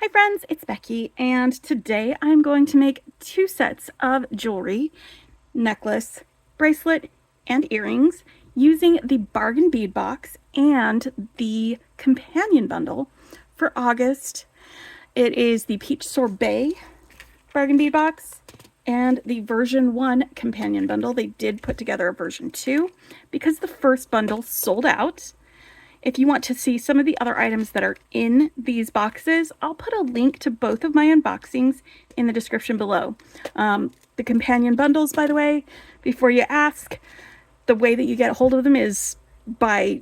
Hi friends, it's Becky, and today I'm going to make two sets of jewelry, necklace, bracelet, and earrings using the Bargain Bead Box and the companion bundle for August. It is the Peach Sorbet Bargain Bead Box and the version 1 companion bundle. They did put together a version 2 because the first bundle sold out. If you want to see some of the other items that are in these boxes, I'll put a link to both of my unboxings in the description below. The companion bundles, by the way, before you ask, the way that you get a hold of them is by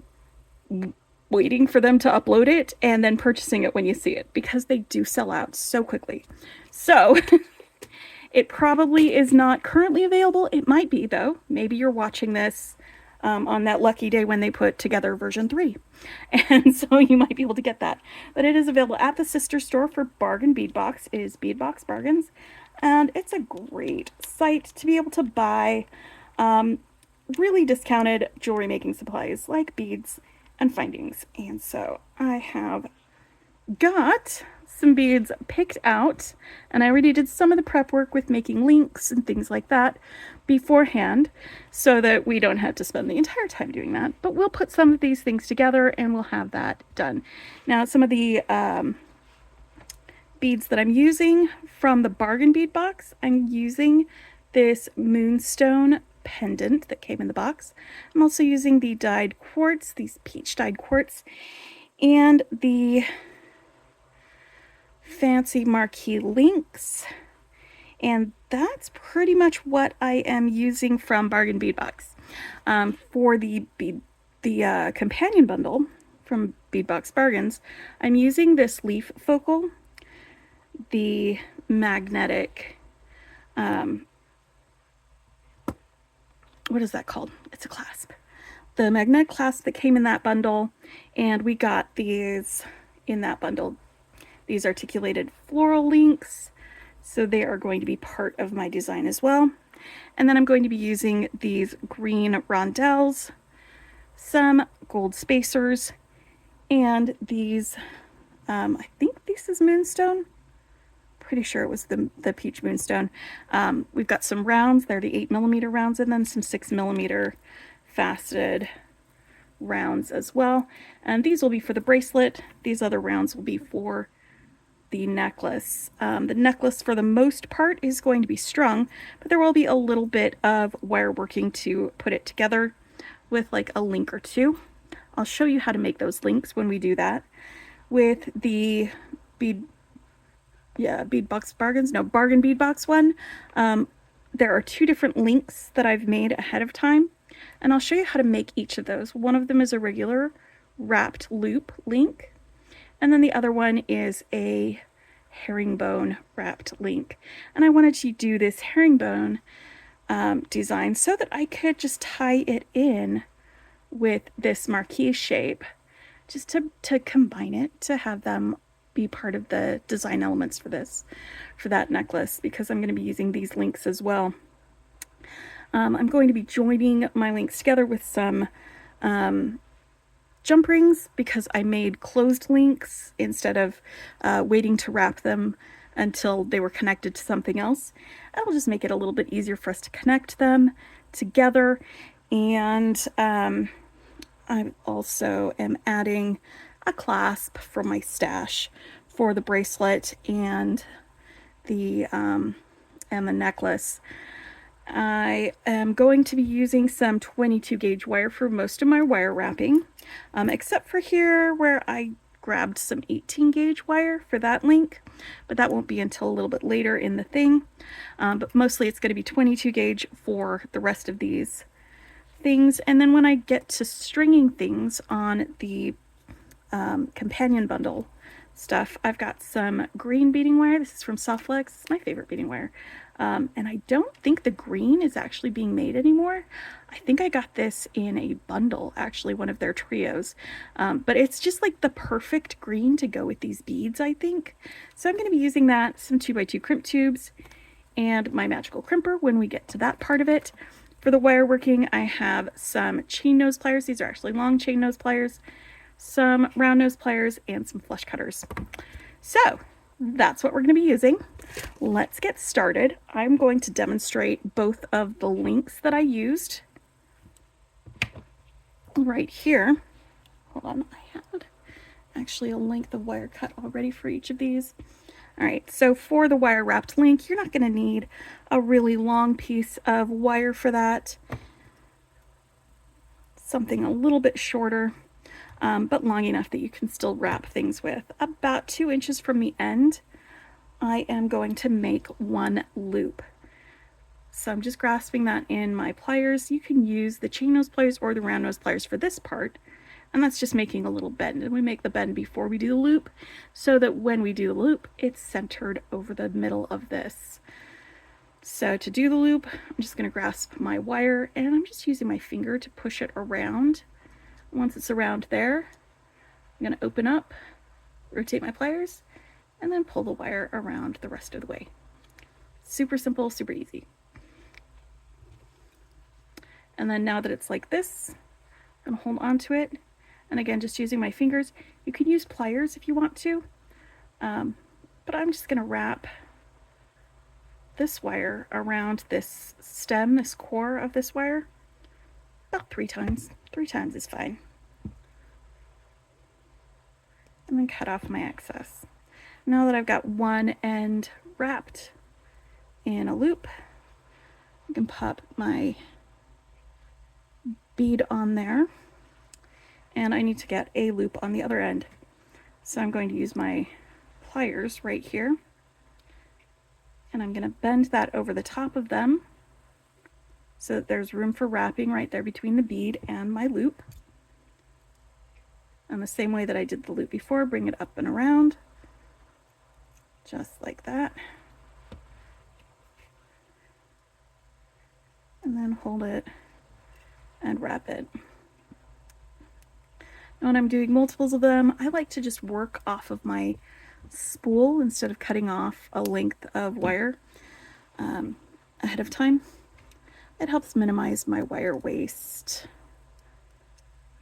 waiting for them to upload it and then purchasing it when you see it, because they do sell out so quickly. So it probably is not currently available. It might be, though. Maybe you're watching this on that lucky day when they put together version 3. And so you might be able to get that. But it is available at the sister store for Bargain Bead Box. It is Bead Box Bargains. And it's a great site to be able to buy really discounted jewelry making supplies like beads and findings. And so I have got some beads picked out, and I already did some of the prep work with making links and things like that beforehand so that we don't have to spend the entire time doing that. But we'll put some of these things together and we'll have that done. Now, some of the beads that I'm using from the Bargain Bead Box, I'm using this moonstone pendant that came in the box. I'm also using the dyed quartz, these peach dyed quartz, and the fancy marquee links, and that's pretty much what I am using from Bargain Bead Box. For the companion bundle from Bead Box Bargains, I'm using this leaf focal, the magnetic, what is that called? It's a clasp. The magnetic clasp that came in that bundle, and we got these in that bundle. These articulated floral links, so they are going to be part of my design as well. And then I'm going to be using these green rondelles, some gold spacers, and these, I think this is moonstone. Pretty sure it was the peach moonstone. We've got some rounds, they're the 8mm rounds, and then some 6mm faceted rounds as well. And these will be for the bracelet. These other rounds will be for the necklace. The necklace for the most part is going to be strung, but there will be a little bit of wire working to put it together with like a link or two. I'll show you how to make those links when we do that. With the Bargain Bead Box one, there are two different links that I've made ahead of time, and I'll show you how to make each of those. One of them is a regular wrapped loop link, and then the other one is a herringbone wrapped link. And I wanted to do this herringbone design so that I could just tie it in with this marquee shape, just to combine it, to have them be part of the design elements for that necklace, because I'm going to be using these links as well. I'm going to be joining my links together with some jump rings, because I made closed links instead of waiting to wrap them until they were connected to something else. That'll just make it a little bit easier for us to connect them together. And I also am adding a clasp from my stash for the bracelet and the necklace. I am going to be using some 22 gauge wire for most of my wire wrapping, except for here where I grabbed some 18 gauge wire for that link, but that won't be until a little bit later in the thing. But mostly it's going to be 22 gauge for the rest of these things. And then when I get to stringing things on the companion bundle stuff, I've got some green beading wire. This is from Softflex. It's my favorite beading wire. And I don't think the green is actually being made anymore. I think I got this in a bundle, actually, one of their trios. But it's just like the perfect green to go with these beads, I think. So I'm going to be using that, some 2x2 crimp tubes, and my magical crimper when we get to that part of it. For the wire working, I have some chain nose pliers. These are actually long chain nose pliers, some round nose pliers, and some flush cutters. So that's what we're going to be using. Let's get started. I'm going to demonstrate both of the links that I used right here. Hold on, I had actually a length of wire cut already for each of these. All right, so for the wire wrapped link, you're not going to need a really long piece of wire for that. Something a little bit shorter, but long enough that you can still wrap things with. About 2 inches from the end, I am going to make one loop. So I'm just grasping that in my pliers. You can use the chain nose pliers or the round nose pliers for this part. And that's just making a little bend. And we make the bend before we do the loop so that when we do the loop, it's centered over the middle of this. So to do the loop, I'm just going to grasp my wire and I'm just using my finger to push it around. Once it's around there, I'm going to open up, rotate my pliers, and then pull the wire around the rest of the way. Super simple, super easy. And then now that it's like this, I'm going to hold on to it. And again, just using my fingers. You can use pliers if you want to, but I'm just going to wrap this wire around this stem, this core of this wire, about 3 times. 3 times is fine. And then cut off my excess. Now that I've got one end wrapped in a loop, I can pop my bead on there. And I need to get a loop on the other end. So I'm going to use my pliers right here. And I'm going to bend that over the top of them so that there's room for wrapping right there between the bead and my loop. And the same way that I did the loop before, bring it up and around, just like that. And then hold it and wrap it. When I'm doing multiples of them, I like to just work off of my spool instead of cutting off a length of wire ahead of time. It helps minimize my wire waste.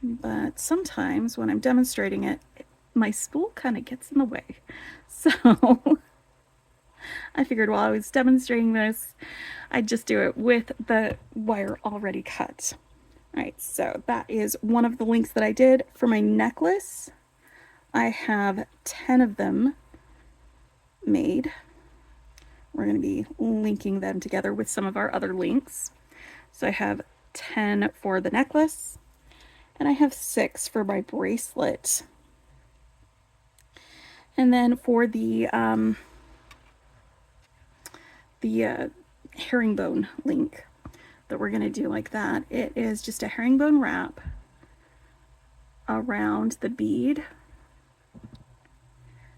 But sometimes when I'm demonstrating it, my spool kind of gets in the way. So I figured while I was demonstrating this, I'd just do it with the wire already cut. All right, so that is one of the links that I did. For my necklace, I have 10 of them made. We're going to be linking them together with some of our other links. So I have 10 for the necklace, and I have 6 for my bracelet. And then for the herringbone link that we're going to do like that, it is just a herringbone wrap around the bead.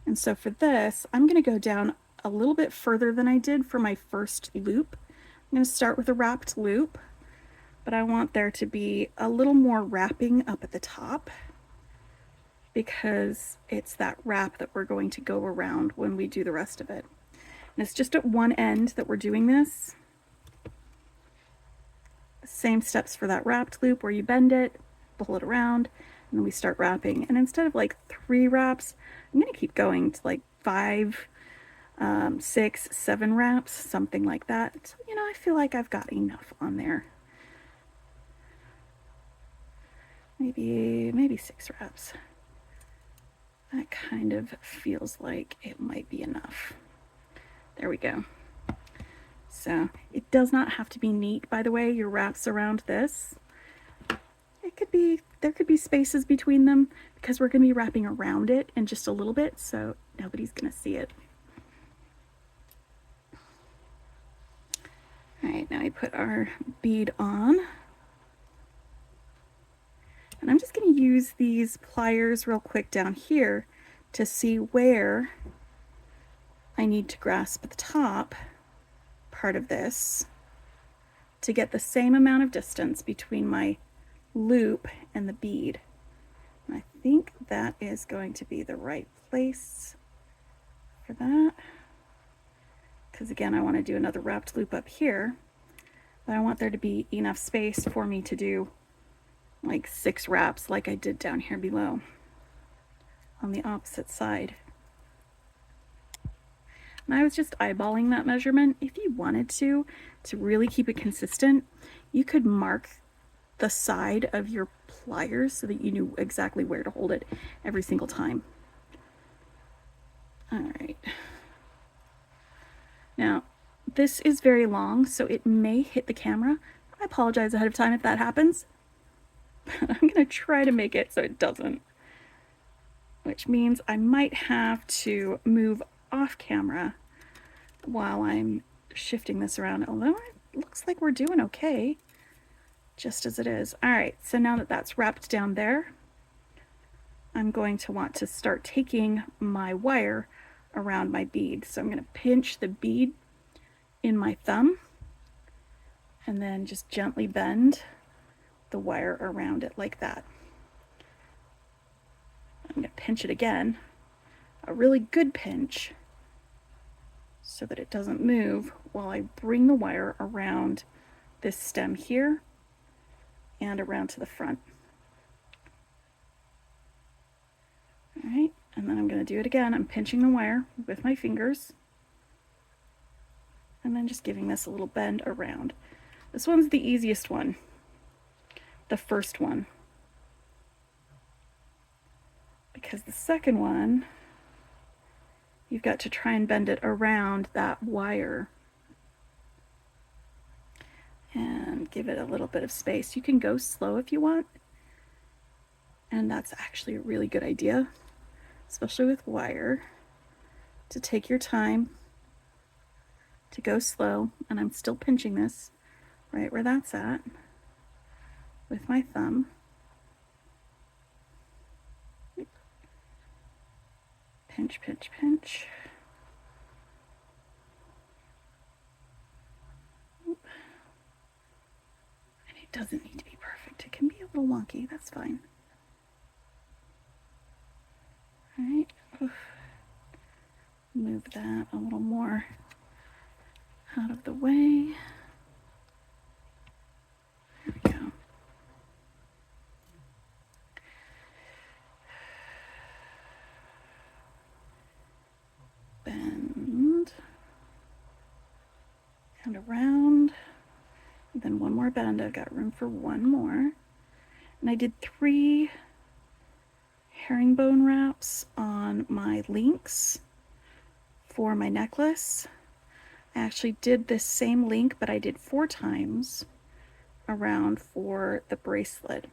And so for this, I'm going to go down a little bit further than I did for my first loop. I'm going to start with a wrapped loop, but I want there to be a little more wrapping up at the top because it's that wrap that we're going to go around when we do the rest of it. And it's just at one end that we're doing this. Same steps for that wrapped loop where you bend it, pull it around, and then we start wrapping. And instead of like 3 wraps, I'm going to keep going to like 5, 6, 7 wraps, something like that. So, you know, I feel like I've got enough on there. Maybe 6 wraps. That kind of feels like it might be enough. There we go. So it does not have to be neat, by the way, your wraps around this. There could be spaces between them because we're going to be wrapping around it in just a little bit, so nobody's going to see it. All right, now we put our bead on. And I'm just going to use these pliers real quick down here to see where I need to grasp at the top part of this to get the same amount of distance between my loop and the bead. And I think that is going to be the right place for that, because again, I want to do another wrapped loop up here, but I want there to be enough space for me to do like 6 wraps like I did down here below on the opposite side. And I was just eyeballing that measurement. If you wanted to really keep it consistent, you could mark the side of your pliers so that you knew exactly where to hold it every single time. All right. Now, this is very long, so it may hit the camera. I apologize ahead of time if that happens. I'm going to try to make it so it doesn't, which means I might have to move off camera while I'm shifting this around, although it looks like we're doing okay just as it is. All right, so now that that's wrapped down there, I'm going to want to start taking my wire around my bead. So I'm going to pinch the bead in my thumb and then just gently bend the wire around it like that. I'm going to pinch it again, a really good pinch, so that it doesn't move while I bring the wire around this stem here and around to the front. All right, and then I'm going to do it again. I'm pinching the wire with my fingers and then just giving this a little bend around. This one's the easiest one, the first one, because the second one, you've got to try and bend it around that wire and give it a little bit of space. You can go slow if you want, and that's actually a really good idea, especially with wire, to take your time, to go slow. And I'm still pinching this right where that's at with my thumb. Pinch, pinch, pinch. And it doesn't need to be perfect. It can be a little wonky, that's fine. All right, move that a little more out of the way. There we go. Bend and around, and then one more bend. I've got room for one more. And I did 3 herringbone wraps on my links for my necklace. I actually did this same link, but I did 4 times around for the bracelet.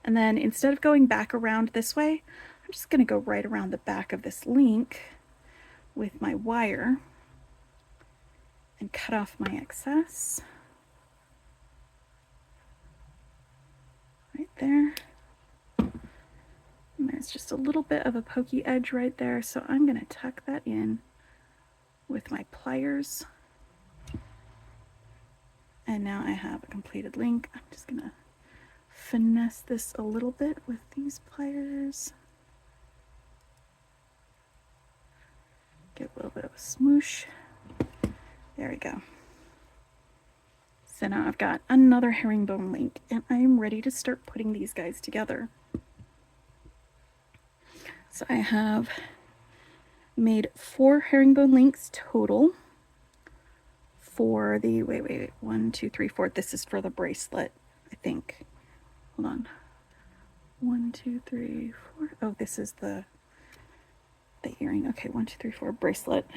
And then instead of going back around this way, I'm just going to go right around the back of this link with my wire and cut off my excess right there. And there's just a little bit of a pokey edge right there, so I'm going to tuck that in with my pliers. And now I have a completed link. I'm just going to finesse this a little bit with these pliers. Get a little bit of a smoosh. There we go. So now I've got another herringbone link, and I'm ready to start putting these guys together. So I have made 4 herringbone links total for the, wait, 1, 2, 3, 4. This is for the bracelet, I think. Hold on. 1, 2, 3, 4. Oh, this is the earring. Okay, 1, 2, 3, 4 bracelet.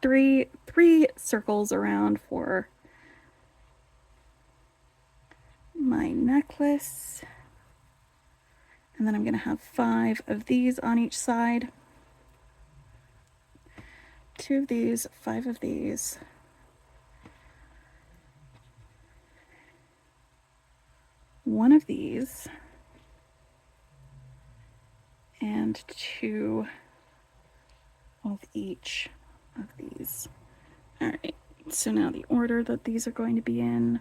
three circles around for my necklace. And then I'm going to have 5 of these on each side. 2 of these, 5 of these. 1 of these. And 2 of each of these. All right, so now the order that these are going to be in,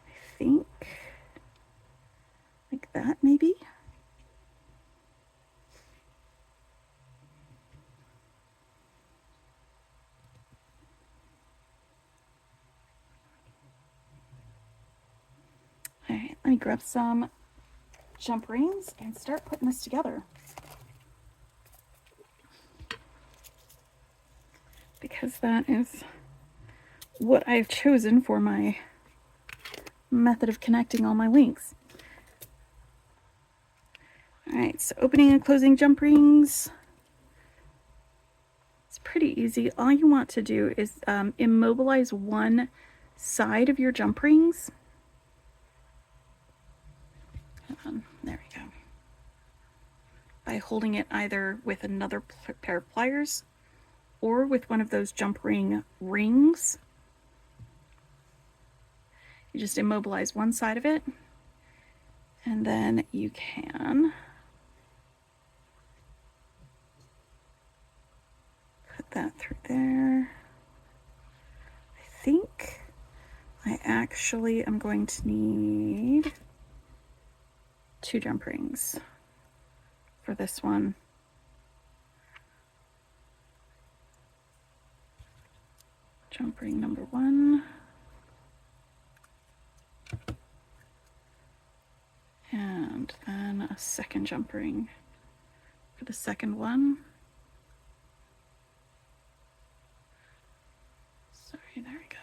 I think, like that maybe. All right, let me grab some jump rings and start putting this together. because that is what I've chosen for my method of connecting all my links. Alright, so opening and closing jump rings. It's pretty easy. All you want to do is immobilize one side of your jump rings. There we go. By holding it either with another pair of pliers or with one of those jump ring rings. You just immobilize one side of it, and then you can put that through there. I think I actually am going to need 2 jump rings for this one. Jump ring number 1. And then a second jump ring for the second one. Sorry, there we go.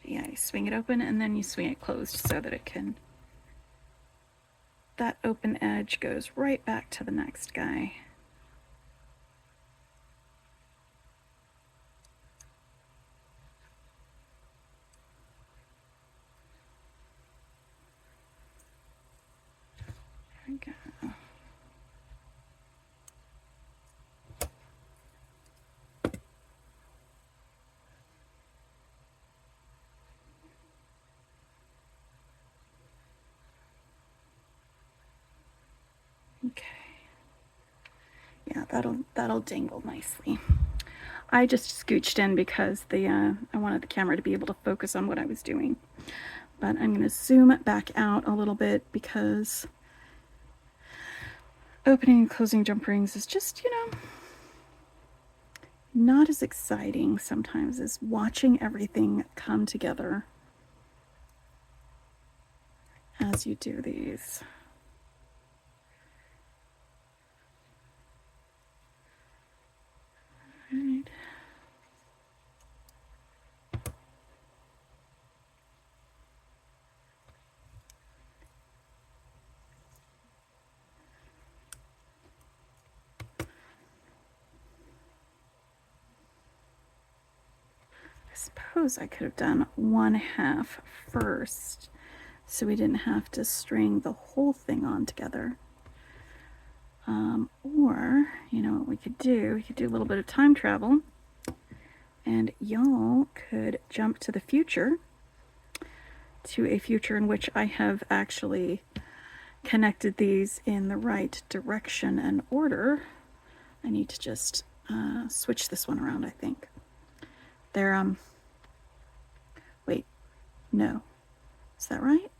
Yeah, you swing it open and then you swing it closed so that it can, that open edge goes right back to the next guy. There we go. Okay. Yeah, that'll dangle nicely. I just scooched in because I wanted the camera to be able to focus on what I was doing. But I'm going to zoom it back out a little bit because opening and closing jump rings is just, not as exciting sometimes as watching everything come together as you do these. All right. I suppose I could have done 1/2 first, so we didn't have to string the whole thing on together. Or, what we could do? We could do a little bit of time travel, and y'all could jump to the future, to a future in which I have actually connected these in the right direction and order. I need to just switch this one around, I think. They're, wait, no. Is that right?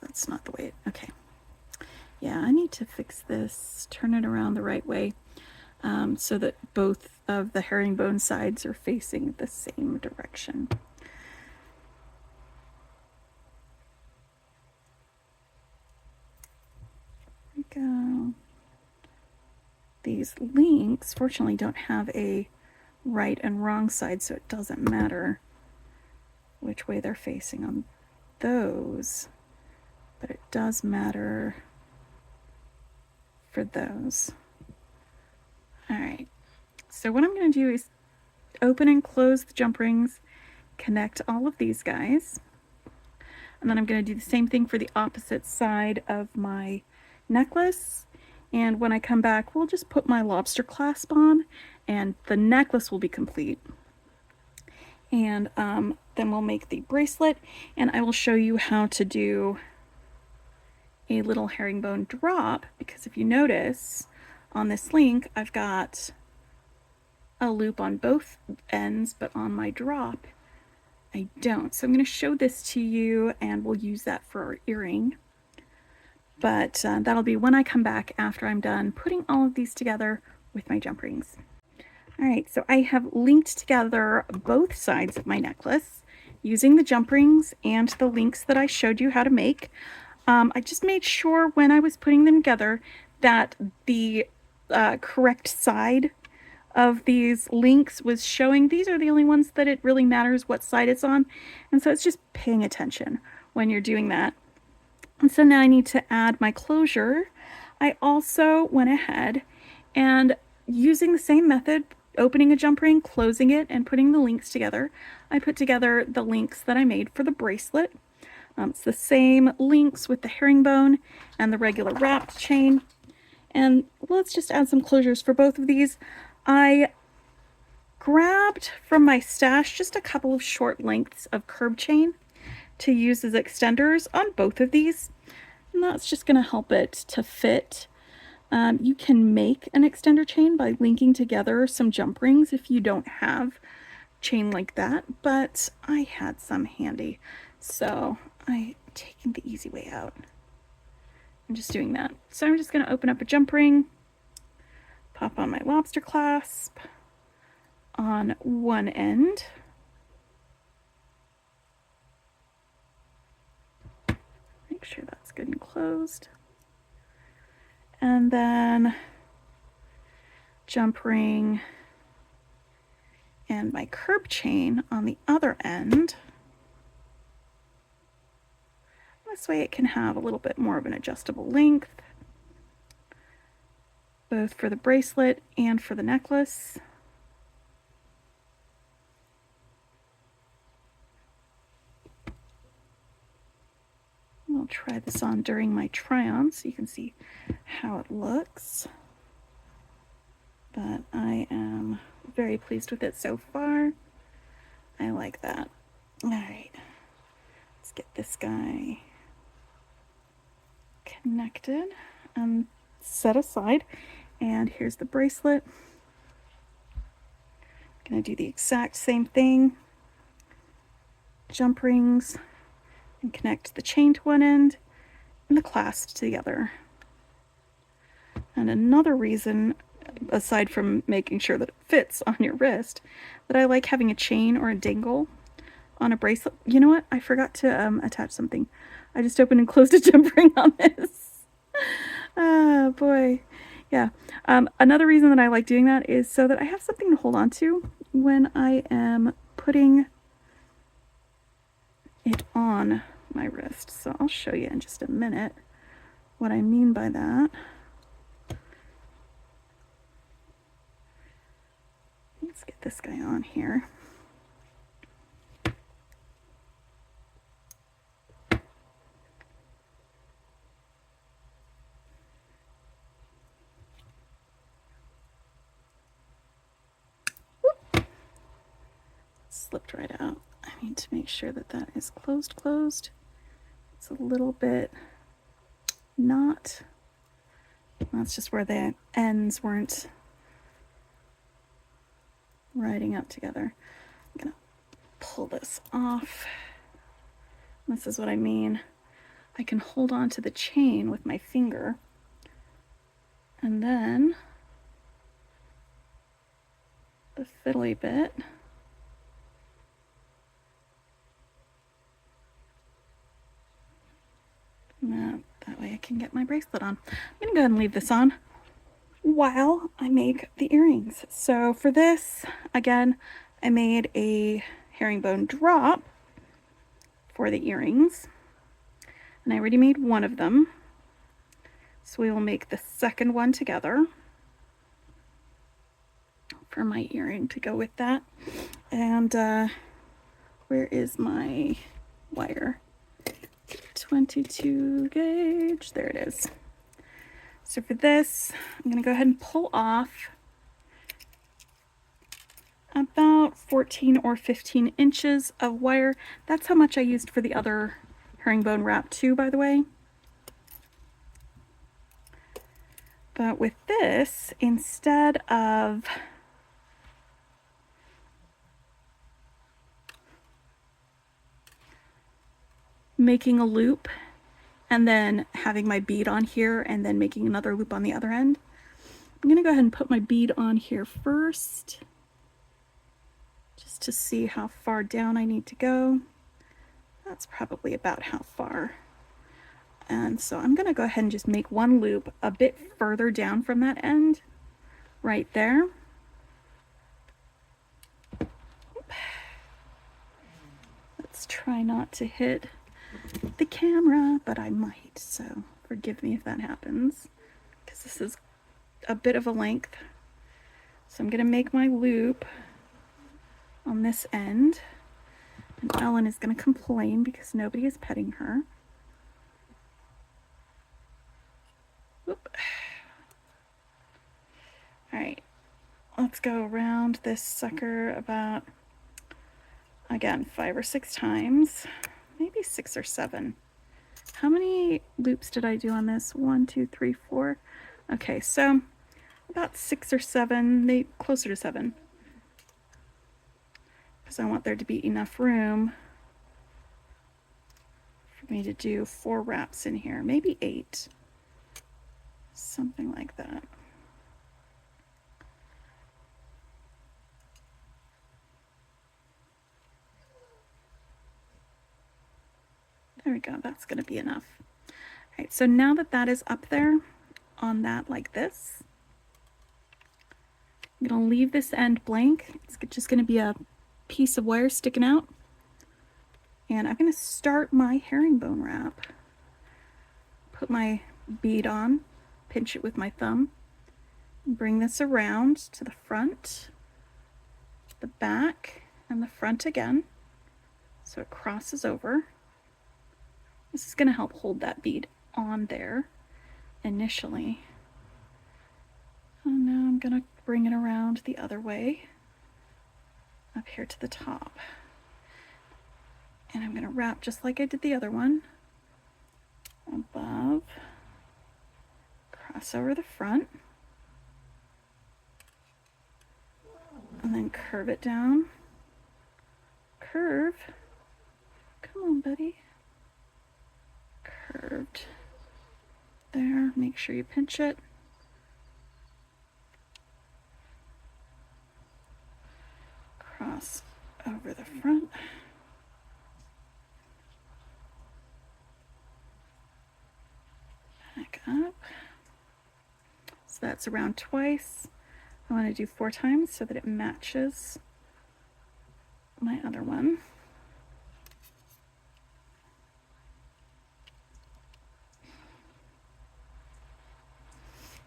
That's not the way it, okay. Yeah, I need to fix this, turn it around the right way, so that both of the herringbone sides are facing the same direction. There we go. These links, fortunately, don't have a right and wrong side, so it doesn't matter which way they're facing on those, but it does matter for those. All right, so what I'm going to do is open and close the jump rings, connect all of these guys, and then I'm going to do the same thing for the opposite side of my necklace. And when I come back, we'll just put my lobster clasp on and the necklace will be complete. And then we'll make the bracelet, and I will show you how to do a little herringbone drop, because if you notice on this link, I've got a loop on both ends, but on my drop, I don't. So I'm going to show this to you, and we'll use that for our earring. But that'll be when I come back after I'm done putting all of these together with my jump rings. All right, so I have linked together both sides of my necklace. using the jump rings and the links that I showed you how to make. I just made sure when I was putting them together that the correct side of these links was showing. These are the only ones that it really matters what side it's on, and so it's just paying attention when you're doing that. And so now I need to add my closure. I also went ahead and, using the same method, opening a jump ring, closing it, and putting the links together, I put together the links that I made for the bracelet. It's the same links with the herringbone and the regular wrapped chain. And let's just add some closures for both of these. I grabbed from my stash just a couple of short lengths of curb chain to use as extenders on both of these, and that's just going to help it to fit. You can make an extender chain by linking together some jump rings if you don't have chain like that, but I had some handy, so I'm taking the easy way out. I'm just doing that. So I'm just going to open up a jump ring, pop on my lobster clasp on one end, make sure that's good and closed, and then jump ring and my curb chain on the other end. This way it can have a little bit more of an adjustable length, both for the bracelet and for the necklace. I'll try this on during my try-on so you can see how it looks. But I am very pleased with it so far. I like that. All right, let's get this guy connected and set aside. And here's the bracelet. I'm going to do the exact same thing. Jump rings and connect the chain to one end and the clasp to the other. And another reason, aside from making sure that it fits on your wrist, that I like having a chain or a dangle on a bracelet. You know what? I forgot to attach something. I just opened and closed a jump ring on this. Oh boy. Yeah. Another reason that I like doing that is so that I have something to hold on to when I am putting it on my wrist. So I'll show you in just a minute what I mean by that. Let's get this guy on here. Whoop. Slipped right out. I need to make sure that that is closed. It's a little bit not. That's just where the ends weren't riding up together. I'm gonna pull this off. This is what I mean. I can hold on to the chain with my finger, and then the fiddly bit that way I can get my bracelet on. I'm gonna go ahead and leave this on while I make the earrings. So for this, again, I made a herringbone drop for the earrings, and I already made one of them. So we will make the second one together for my earring to go with that. And where is my wire? 22 gauge, there it is. So for this, I'm gonna go ahead and pull off about 14 or 15 inches of wire. That's how much I used for the other herringbone wrap too, by the way. But with this, instead of making a loop and then having my bead on here and then making another loop on the other end, I'm gonna go ahead and put my bead on here first, just just to see how far down I need to go. That's probably about how far. And so I'm going to go ahead and just make one loop a bit further down from that end, right there. Let's try not to hit the camera, but I might, so forgive me if that happens, because this is a bit of a length. So I'm going to make my loop on this end, and Ellen is going to complain because nobody is petting her. Whoop. All right, let's go around this sucker about, again, 5 or 6 times, maybe 6 or 7. How many loops did I do on this? 1, 2, 3, 4. Okay, so about 6 or 7, maybe closer to 7, because I want there to be enough room for me to do 4 wraps in here, maybe 8, something like that. There we go, that's going to be enough. All right, so now that that is up there on that like this, I'm going to leave this end blank. It's just going to be a piece of wire sticking out. And I'm going to start my herringbone wrap. Put my bead on, pinch it with my thumb, bring this around to the front, the back, and the front again, so it crosses over. This is going to help hold that bead on there initially. And now I'm going to bring it around the other way, up here to the top. And I'm going to wrap just like I did the other one, above, cross over the front, and then curve it down. Curve. Come on, buddy. Curved. There, make sure you pinch it. Cross over the front. Back up. So that's around twice. I want to do 4 times so that it matches my other one.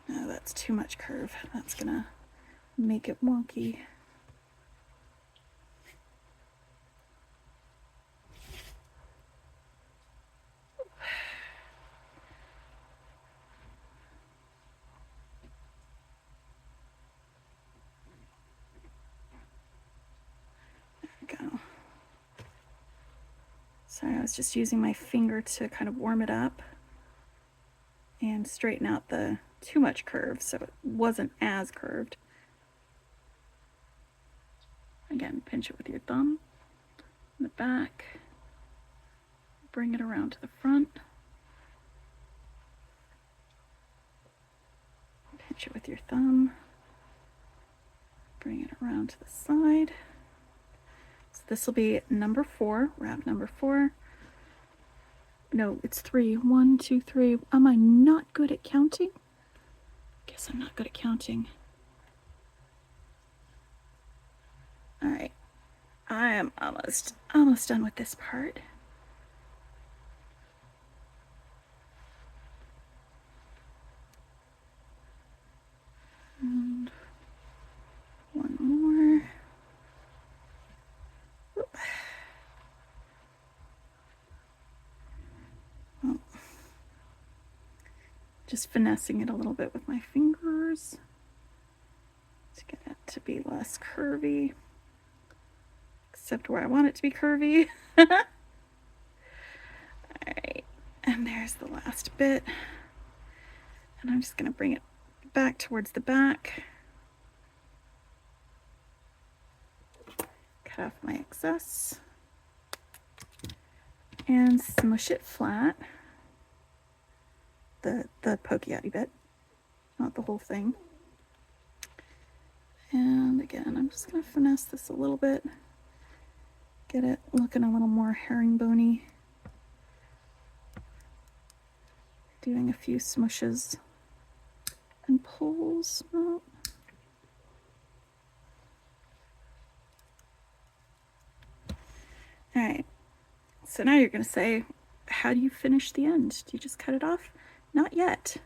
No, that's too much curve. That's gonna make it wonky. Go. Sorry, I was just using my finger to kind of warm it up and straighten out the too much curve so it wasn't as curved. Again, pinch it with your thumb in the back, bring it around to the front, pinch it with your thumb, bring it around to the side. So this will be number 4, wrap number 4. No, it's 3. 1, 2, 3. Am I not good at counting? Guess I'm not good at counting. All right, I am almost done with this part. And one more. Whoop. Oh. Just finessing it a little bit with my fingers to get it to be less curvy, except where I want it to be curvy. All right, and there's the last bit. And I'm just going to bring it back towards the back. Cut off my excess and smush it flat. The pokey-outy bit, not the whole thing. And again, I'm just going to finesse this a little bit get it looking a little more herringbony. Doing a few smushes and pulls. Oh. All right, so now you're going to say, how do you finish the end? Do you just cut it off? Not yet.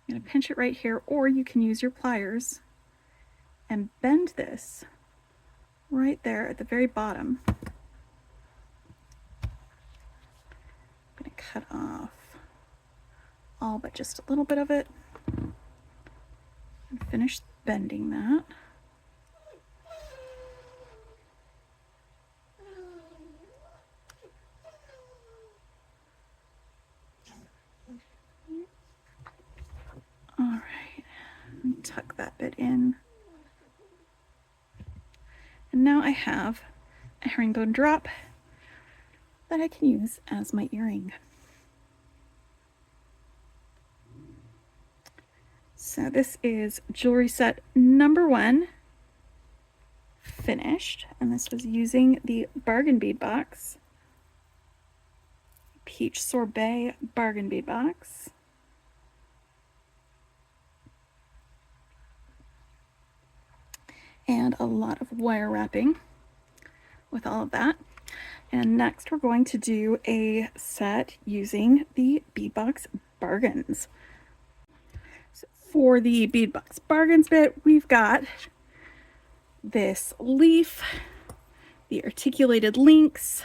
I'm going to pinch it right here, or you can use your pliers and bend this right there at the very bottom. I'm going to cut off all but just a little bit of it and finish bending that. All right, tuck that bit in. And now I have a herringbone drop that I can use as my earring. So this is jewelry set number 1 finished, and this was using the Bargain Bead Box, Peach Sorbet Bargain Bead Box. And a lot of wire wrapping with all of that. And next we're going to do a set using the Bead Box Bargains. So for the Bead Box Bargains bit, we've got this leaf, the articulated links,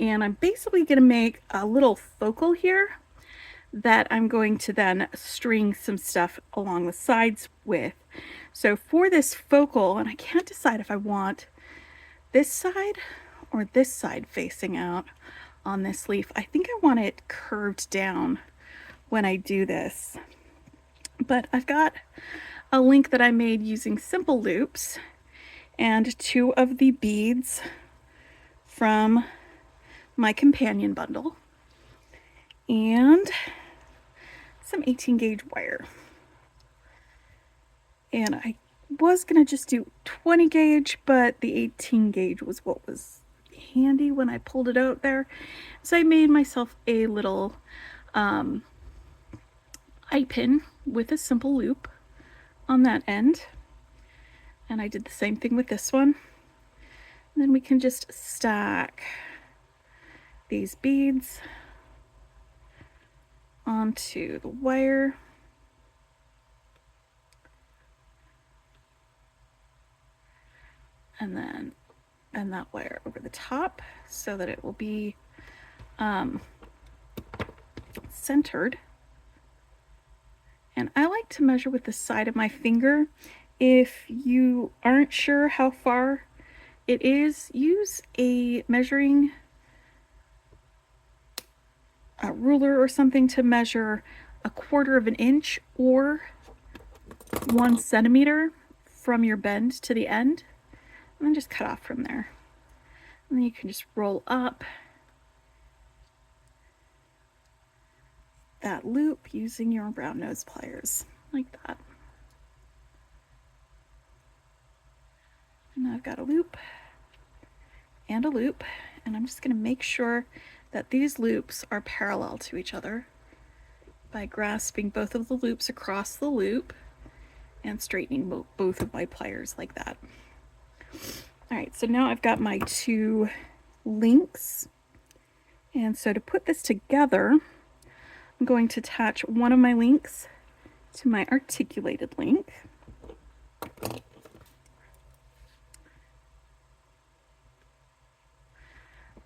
and I'm basically going to make a little focal here that I'm going to then string some stuff along the sides with. So for this focal, and I can't decide if I want this side or this side facing out on this leaf. I think I want it curved down when I do this. But I've got a link that I made using simple loops and 2 of the beads from my companion bundle and some 18 gauge wire. And I was gonna just do 20 gauge, but the 18 gauge was what was handy when I pulled it out there. So I made myself a little eye pin with a simple loop on that end. And I did the same thing with this one. And then we can just stack these beads onto the wire. And then bend that wire over the top so that it will be centered. And I like to measure with the side of my finger. If you aren't sure how far it is, use a measuring ruler or something to measure 1/4 of an inch or 1 centimeter from your bend to the end, and then just cut off from there. And then you can just roll up that loop using your round nose pliers like that. And I've got a loop and a loop, and I'm just going to make sure that these loops are parallel to each other by grasping both of the loops across the loop and straightening both of my pliers like that. All right, so now I've got my 2 links, and so to put this together, I'm going to attach one of my links to my articulated link.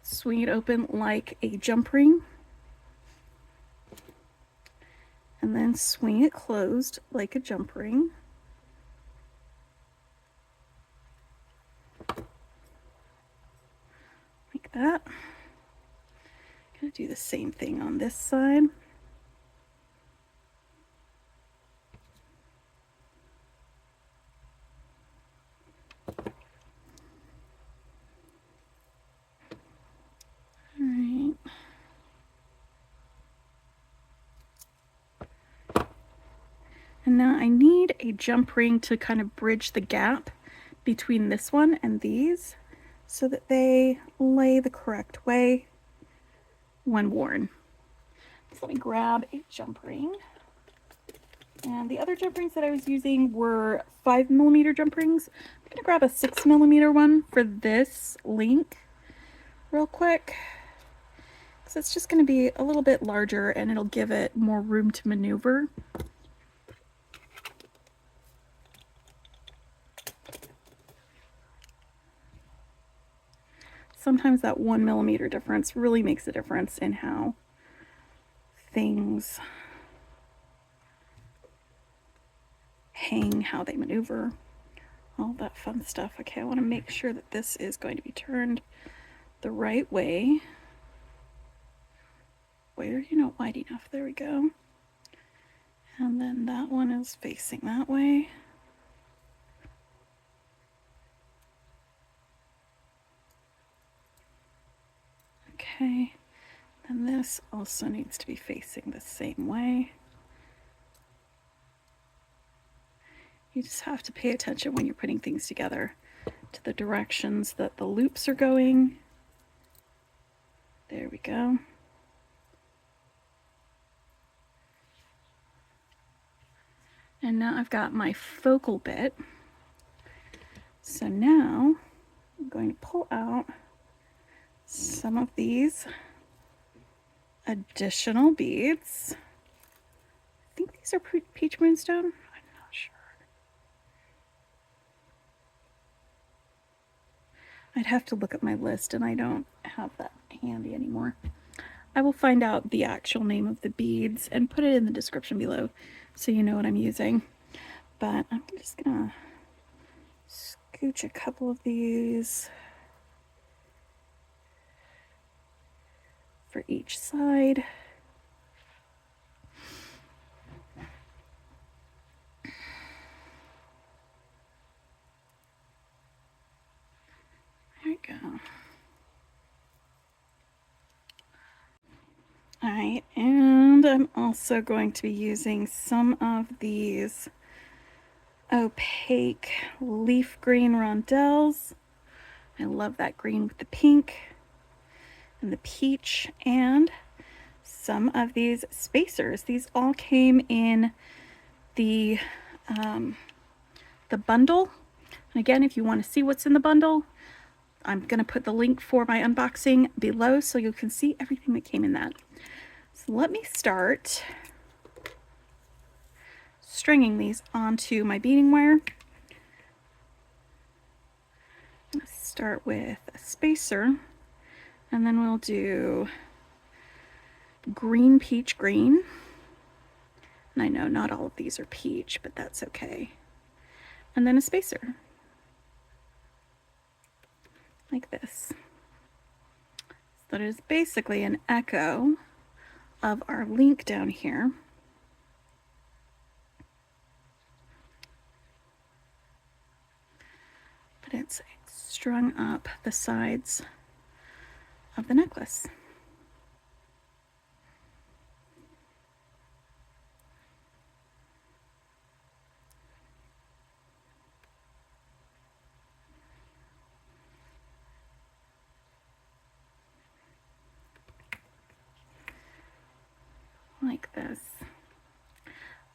Swing it open like a jump ring, and then swing it closed like a jump ring. Like that. I'm going to do the same thing on this side. And now I need a jump ring to kind of bridge the gap between this one and these so that they lay the correct way when worn. So let me grab a jump ring. And the other jump rings that I was using were 5mm jump rings. I'm gonna grab a 6mm one for this link real quick, because it's just gonna be a little bit larger and it'll give it more room to maneuver. Sometimes that 1mm difference really makes a difference in how things hang, how they maneuver, all that fun stuff. Okay, I want to make sure that this is going to be turned the right way. Where are you not wide enough? There we go. And then that one is facing that way. Okay, and this also needs to be facing the same way. You just have to pay attention when you're putting things together to the directions that the loops are going. There we go. And now I've got my focal bit. So now I'm going to pull out some of these additional beads. I think these are peach moonstone. I'm not sure. I'd have to look at my list, and I don't have that handy anymore. I will find out the actual name of the beads and put it in the description below so you know what I'm using. But I'm just gonna scooch a couple of these for each side. There we go. All right, and I'm also going to be using some of these opaque leaf green rondelles. I love that green with the pink and the peach, and some of these spacers. These all came in the bundle. And again, if you want to see what's in the bundle, I'm going to put the link for my unboxing below so you can see everything that came in that. So let me start stringing these onto my beading wire. I'm going to start with a spacer, and then we'll do green, peach, green. And I know not all of these are peach, but that's okay. And then a spacer, like this. So that is basically an echo of our link down here. But it's strung up the sides of the necklace. Like this.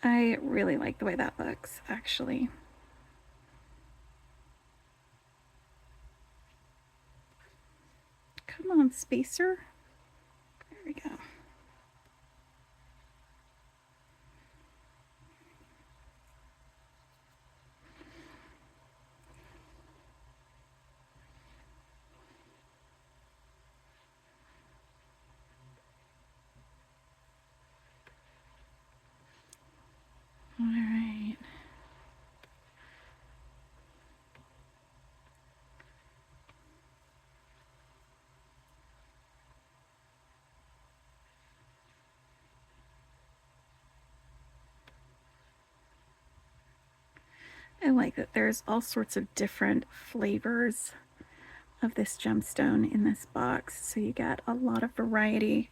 I really like the way that looks, actually. Come on, spacer. There we go. All right. I like that there's all sorts of different flavors of this gemstone in this box, so you get a lot of variety.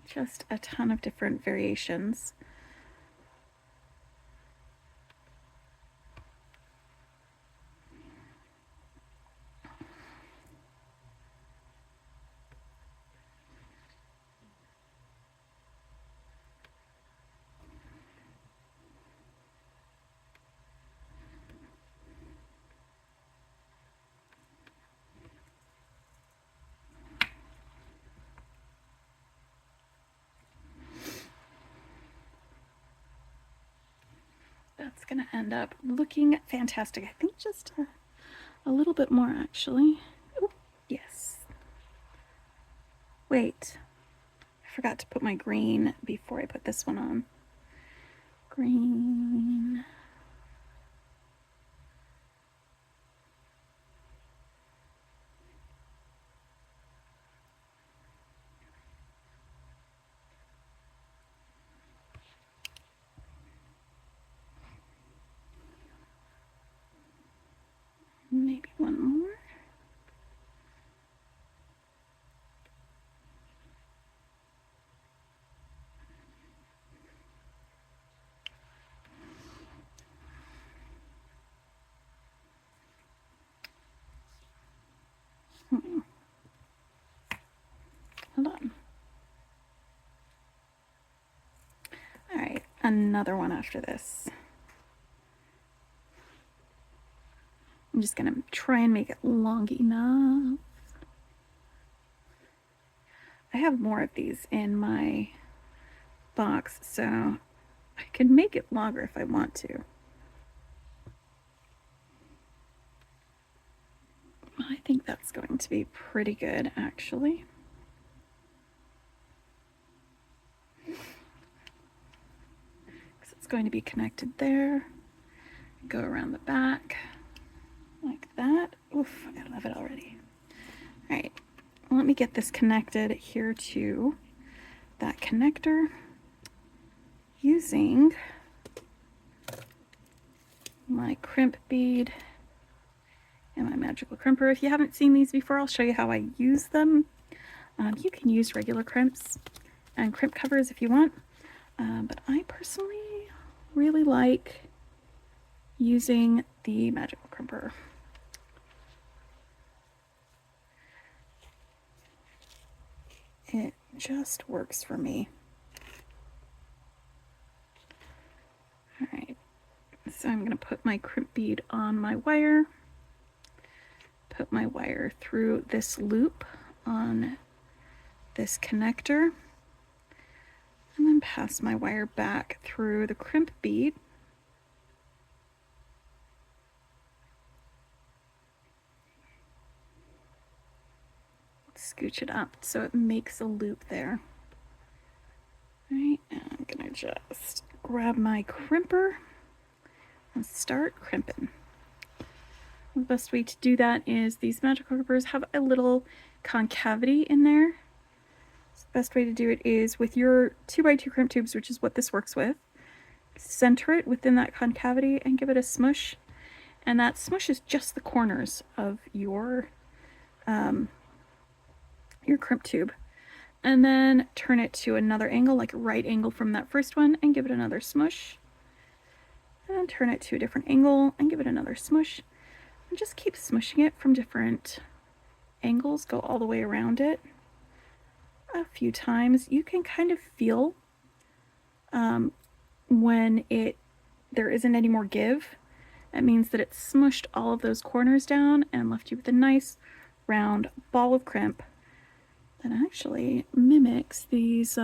Just a ton of different variations. it's gonna end up looking fantastic. I think just a little bit more actually. Ooh, yes. Wait, I forgot to put my green before I put this one on. Green. Maybe one more. Hold on. All right, another one after this. I'm just gonna try and make it long enough. I have more of these in my box, so I can make it longer if I want to. I think that's going to be pretty good, actually. Because it's going to be connected there. Go around the back like that. Oof, I love it already. All right, let me get this connected here to that connector using my crimp bead and my magical crimper. If you haven't seen these before, I'll show you how I use them. You can use regular crimps and crimp covers if you want, but I personally really like using the magical crimper. It just works for me. All right, so I'm gonna put my crimp bead on my wire, put my wire through this loop on this connector, and then pass my wire back through the crimp bead. Scooch it up so it makes a loop there. All right, and I'm gonna just grab my crimper and start crimping. The best way to do that is these magical crimpers have a little concavity in there. So the best way to do it is with your 2x2 crimp tubes, which is what this works with. Center it within that concavity and give it a smush. And that smush is just the corners of your crimp tube. And then turn it to another angle, like a right angle from that first one, and give it another smush. And then turn it to a different angle and give it another smush. And just keep smushing it from different angles. Go all the way around it a few times. You can kind of feel when there isn't any more give. That means that it's smushed all of those corners down and left you with a nice round ball of crimp that actually mimics these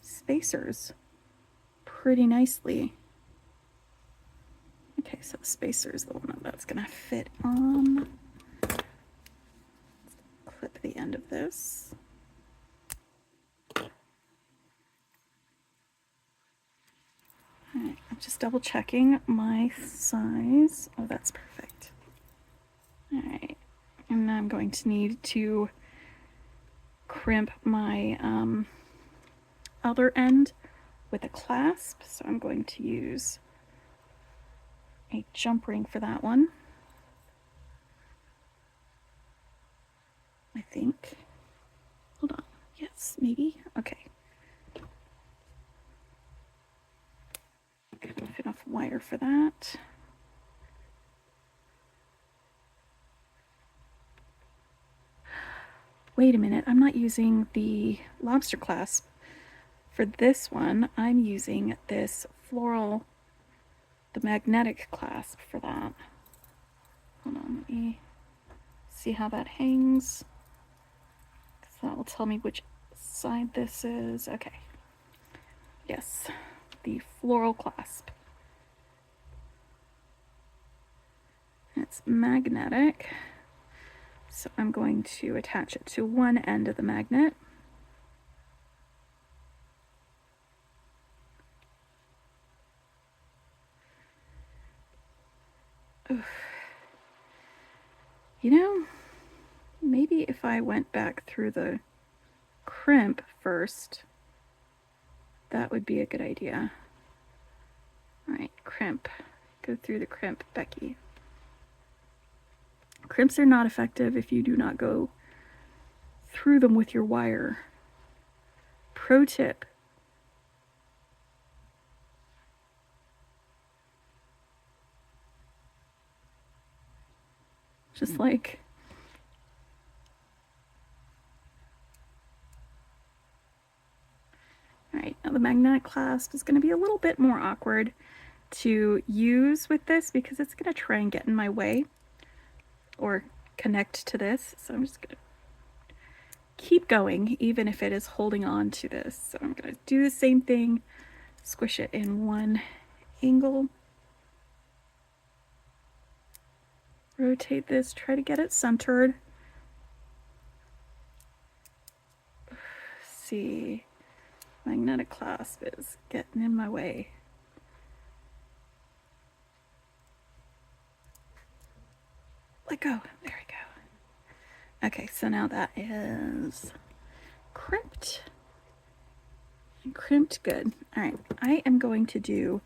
spacers pretty nicely. Okay, so the spacer is the one that's gonna fit on. Let's clip the end of this. All right, I'm just double checking my size. Oh, that's perfect. All right, and now I'm going to need to crimp my other end with a clasp, so I'm going to use a jump ring for that one, I think. Hold on, yes, maybe, okay. Enough wire for that. Wait a minute, I'm not using the lobster clasp. For this one, I'm using this floral, the magnetic clasp for that. Hold on, let me see how that hangs, because that will tell me which side this is. Okay, yes, the floral clasp. It's magnetic, so I'm going to attach it to one end of the magnet. Oof. You know, maybe if I went back through the crimp first, that would be a good idea. All right, crimp. Go through the crimp, Becky. Crimps are not effective if you do not go through them with your wire. Pro tip. Just like all right, now the magnetic clasp is going to be a little bit more awkward to use with this because it's going to try and get in my way or connect to this. So I'm just going to keep going even if it is holding on to this. So I'm going to do the same thing, squish it in one angle, rotate this, try to get it centered. See, magnetic clasp is getting in my way. Let go. There we go. Okay, so now that is crimped. Crimped good. All right, I am going to do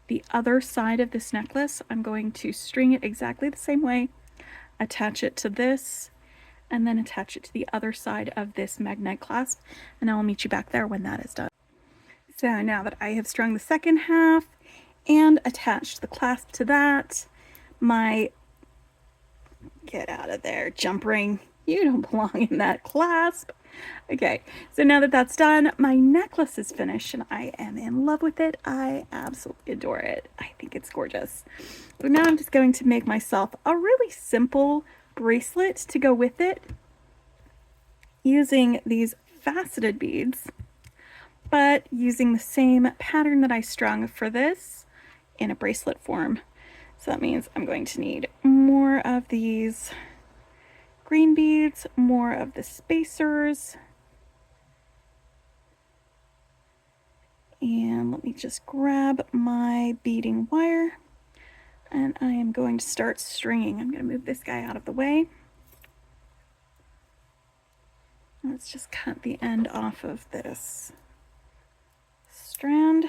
the other side of this necklace. I'm going to string it exactly the same way, attach it to this, and then attach it to the other side of this magnet clasp, and I will meet you back there when that is done. So now that I have strung the second half and attached the clasp to that, my get out of there, jump ring. You don't belong in that clasp. Okay, so now that that's done, my necklace is finished and I am in love with it. I absolutely adore it. I think it's gorgeous. So now I'm just going to make myself a really simple bracelet to go with it using these faceted beads, but using the same pattern that I strung for this in a bracelet form. So that means I'm going to need more of these green beads, more of the spacers, and let me just grab my beading wire and I am going to start stringing. I'm going to move this guy out of the way. Let's just cut the end off of this strand.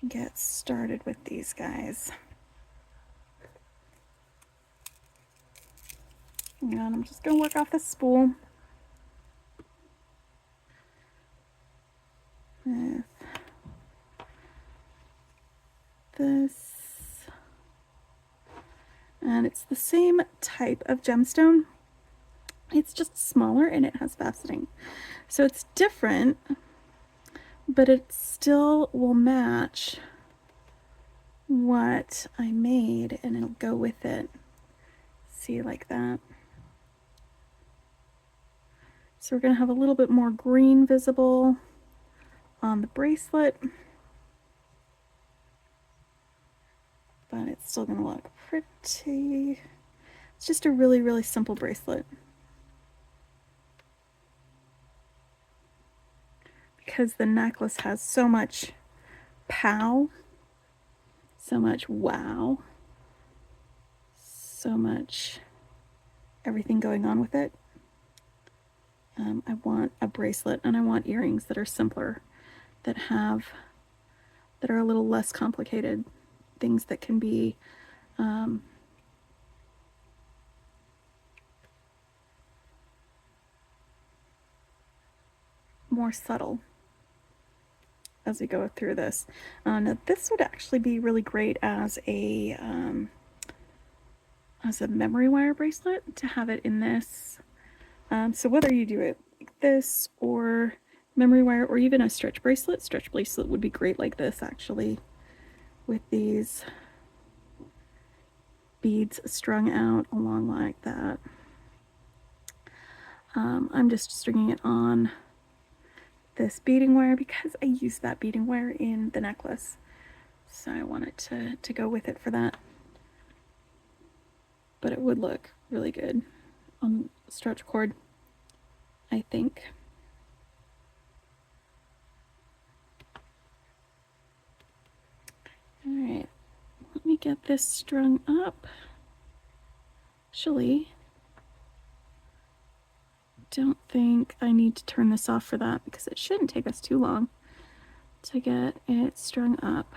Get started with these guys. And I'm just going to work off the spool with this. And it's the same type of gemstone. It's just smaller and it has faceting. So it's different, but it still will match what I made and it'll go with it. See, like that. So we're going to have a little bit more green visible on the bracelet, but it's still going to look pretty. It's just a really, really simple bracelet. Because the necklace has so much pow, so much wow, so much everything going on with it. I want a bracelet and I want earrings that are simpler, that are a little less complicated, things that can be more subtle as we go through this. Now this would actually be really great as a memory wire bracelet, to have it in this. So whether you do it like this or memory wire or even a stretch bracelet would be great like this, actually, with these beads strung out along like that. I'm just stringing it on this beading wire because I used that beading wire in the necklace. So I wanted to go with it for that. But it would look really good on stretch cord, I think. All right, let me get this strung up. Actually, don't think I need to turn this off for that because it shouldn't take us too long to get it strung up.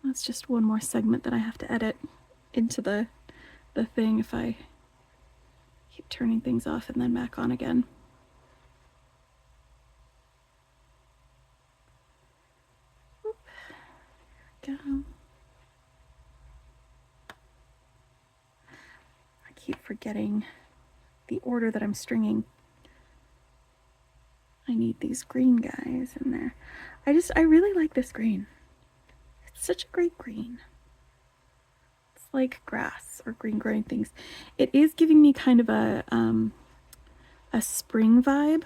That's just one more segment that I have to edit into the thing if I keep turning things off and then back on again. Oop. There we go. I keep forgetting the order that I'm stringing. I need these green guys in there. I really like this green. It's such a great green. It's like grass or green growing things. It is giving me kind of a spring vibe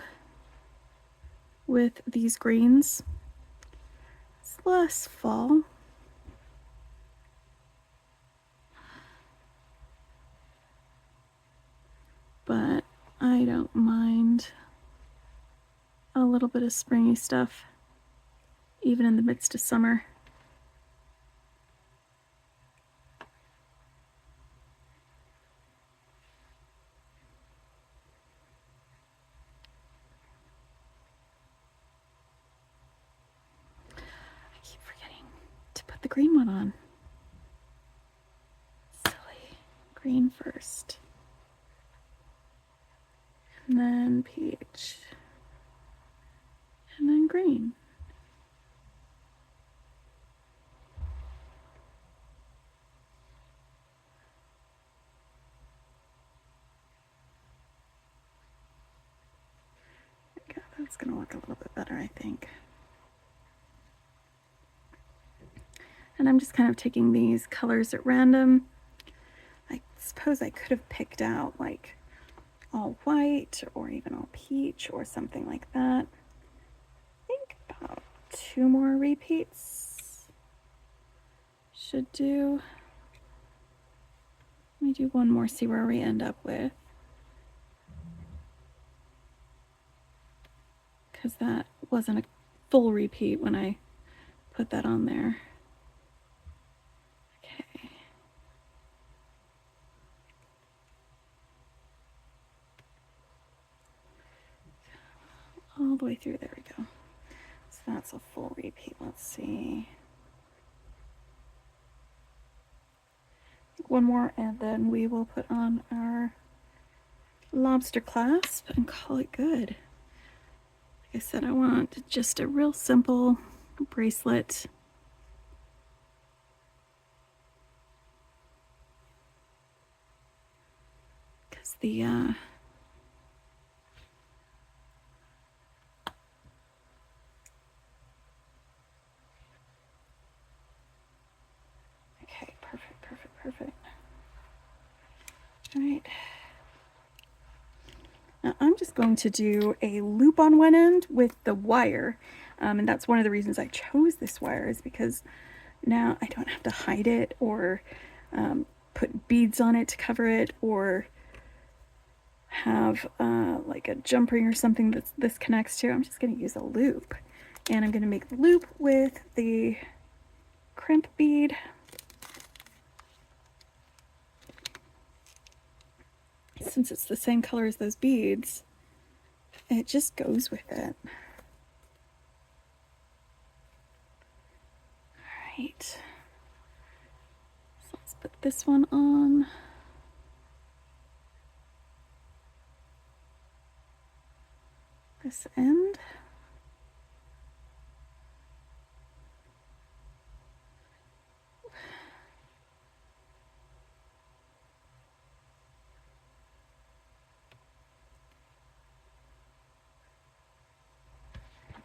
with these greens. It's less fall. But I don't mind a little bit of springy stuff, even in the midst of summer. I keep forgetting to put the green one on. Silly. Green first. And then peach. And then green. Okay, that's gonna look a little bit better, I think. And I'm just kind of taking these colors at random. I suppose I could have picked out like all white or even all peach or something like that. I think about 2 more repeats should do. Let me do 1 more, see where we end up with. Because that wasn't a full repeat when I put that on there. Okay. All the way through, there we go. So that's a full repeat, let's see. 1 more and then we will put on our lobster clasp and call it good. Like I said, I want just a real simple bracelet. Because the okay, perfect. All right. Now I'm just going to do a loop on one end with the wire. And that's one of the reasons I chose this wire, is because now I don't have to hide it or put beads on it to cover it, or have like a jump ring or something that this connects to. I'm just going to use a loop, and I'm going to make the loop with the crimp bead. Since it's the same color as those beads, it just goes with it. All right, so let's put this one on. This end.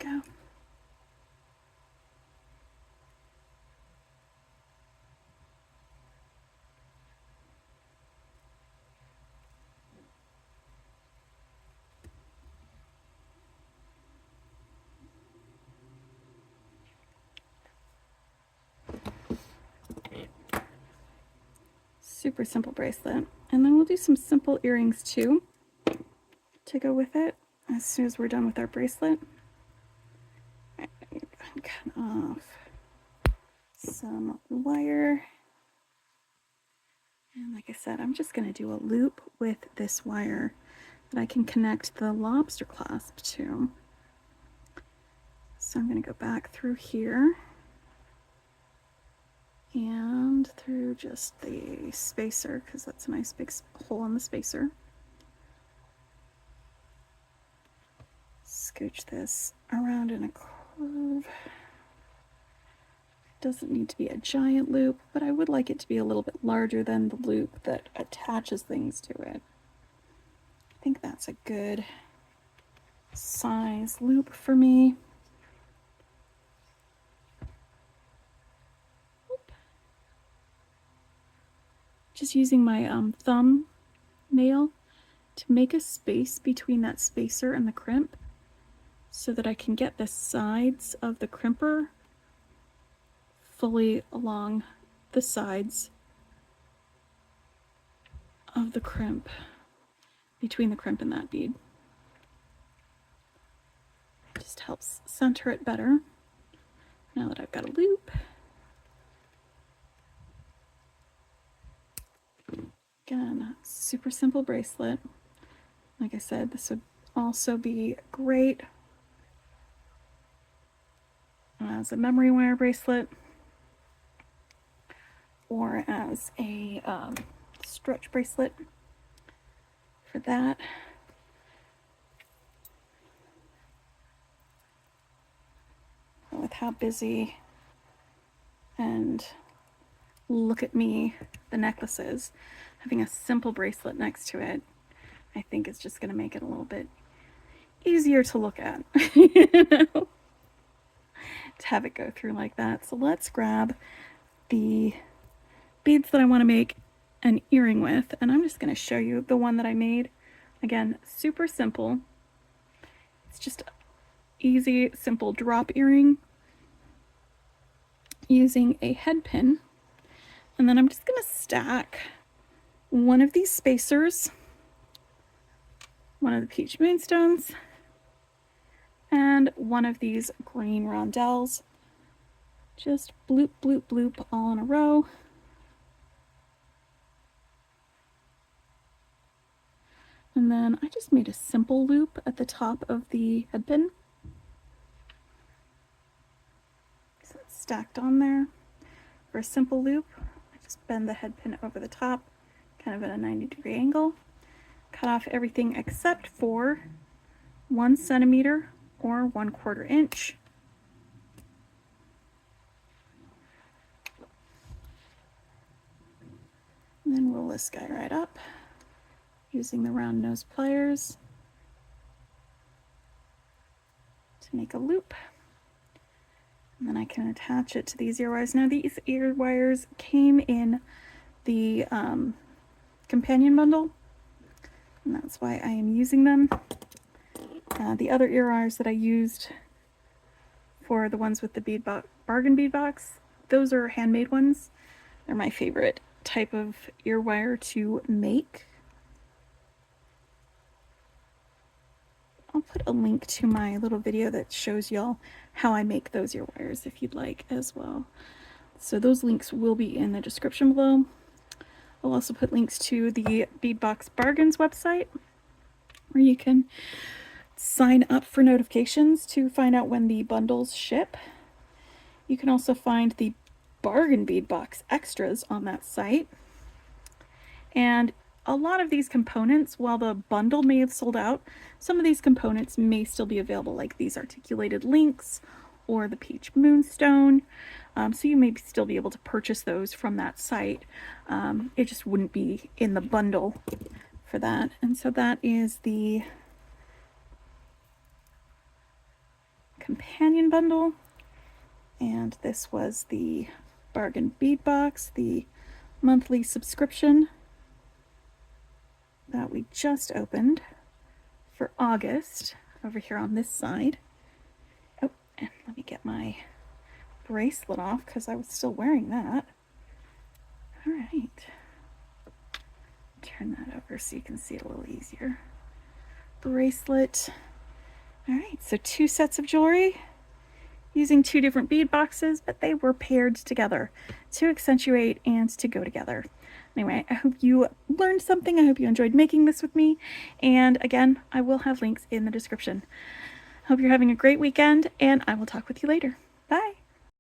There we go. Super simple bracelet. And then we'll do some simple earrings too to go with it as soon as we're done with our bracelet. Right, cut off some wire. And like I said, I'm just going to do a loop with this wire that I can connect the lobster clasp to. So I'm going to go back through here and through just the spacer, because that's a nice big hole in the spacer. Scooch this around in a curve. It doesn't need to be a giant loop, but I would like it to be a little bit larger than the loop that attaches things to it. I think that's a good size loop for me. Just using my thumb nail to make a space between that spacer and the crimp so that I can get the sides of the crimper fully along the sides of the crimp, between the crimp and that bead. It just helps center it better now that I've got a loop. Again, super simple bracelet. Like I said, this would also be great as a memory wire bracelet or as a stretch bracelet for that. With how busy and look at me the necklace is, having a simple bracelet next to it, I think it's just going to make it a little bit easier to look at, you know, to have it go through like that. So let's grab the beads that I want to make an earring with, and I'm just going to show you the one that I made. Again, super simple. It's just easy, simple drop earring using a head pin. And then I'm just going to stack one of these spacers, one of the peach moonstones, and one of these green rondelles. Just bloop, bloop, bloop all in a row. And then I just made a simple loop at the top of the head pin. So it's stacked on there. For a simple loop, I just bend the head pin over the top, kind of at a 90-degree angle. Cut off everything except for 1 centimeter or 1/4 inch. And then roll this guy right up using the round nose pliers to make a loop. And then I can attach it to these ear wires. Now these ear wires came in the companion bundle, and that's why I am using them. The other ear wires that I used for the ones with the Bargain Bead Box, those are handmade ones. They're my favorite type of ear wire to make. I'll put a link to my little video that shows y'all how I make those ear wires if you'd like as well. So those links will be in the description below. I'll also put links to the Beadbox Bargains website where you can sign up for notifications to find out when the bundles ship. You can also find the Bargain Bead Box extras on that site. And a lot of these components, while the bundle may have sold out, some of these components may still be available, like these articulated links or the peach moonstone. So you may still be able to purchase those from that site. It just wouldn't be in the bundle for that. And so that is the companion bundle. And this was the Bargain Bead Box, the monthly subscription that we just opened for August over here on this side. Oh, and let me get my bracelet off because I was still wearing that. All right. Turn that over so you can see it a little easier. Bracelet. All right, so 2 sets of jewelry using 2 different bead boxes, but they were paired together to accentuate and to go together. Anyway, I hope you learned something. I hope you enjoyed making this with me. And again, I will have links in the description. Hope you're having a great weekend, and I will talk with you later. Bye.